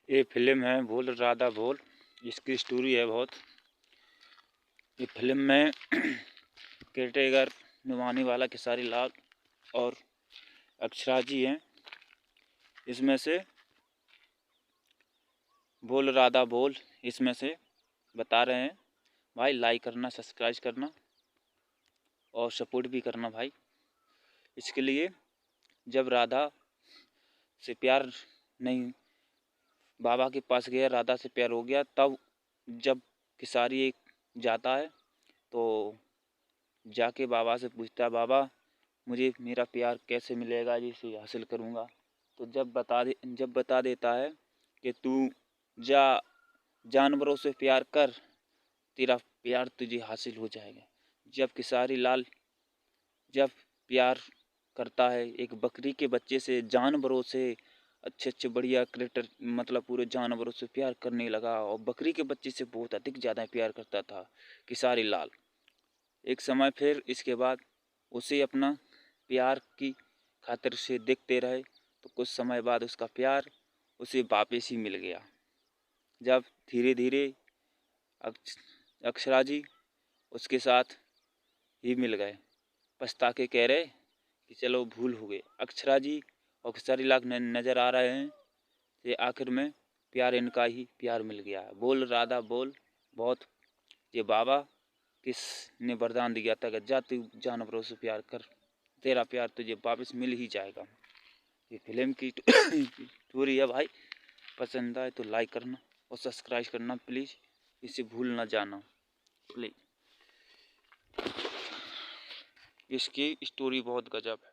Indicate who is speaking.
Speaker 1: ये फिल्म है भूल राधा भूल। इसकी स्टोरी है बहुत। ये फिल्म में केटेगर निभाने वाला खेसारी लाल और अक्षरा जी हैं। इसमें से भूल राधा भूल इसमें से बता रहे हैं। भाई लाइक करना, सब्सक्राइब करना और सपोर्ट भी करना भाई। इसके लिए जब राधा से प्यार नहीं, बाबा के पास गया, राधा से प्यार हो गया, तब जब खेसारी एक जाता है तो जाके बाबा से पूछता है, बाबा मुझे मेरा प्यार कैसे मिलेगा, जिसे हासिल करूँगा। तो जब बता देता है कि तू जा जानवरों से प्यार कर, तेरा प्यार तुझे हासिल हो जाएगा। जब खेसारी लाल जब प्यार करता है एक बकरी के बच्चे से, जानवरों से अच्छे बढ़िया क्रिएटर मतलब पूरे जानवरों से प्यार करने लगा और बकरी के बच्चे से बहुत अधिक ज़्यादा प्यार करता था खेसारी लाल। एक समय फिर इसके बाद उसे अपना प्यार की खातिर से देखते रहे तो कुछ समय बाद उसका प्यार उसे वापस ही मिल गया। जब धीरे धीरे अक्षरा जी उसके साथ ही मिल गए, पछता के कह रहे कि चलो भूल हो गए। अक्षरा जी और खेसारी लाल नज़र आ रहे हैं कि आखिर में प्यार इनका ही प्यार मिल गया है। बोल राधा बोल बहुत। ये बाबा किसने वरदान दिया था कि जा तू जानवरों से प्यार कर, तेरा प्यार तुझे वापस मिल ही जाएगा। ये फिल्म की स्टोरी है भाई। पसंद आए तो लाइक करना और सब्सक्राइब करना प्लीज़, इसे भूल ना जाना प्लीज़। इसकी स्टोरी बहुत गजब है।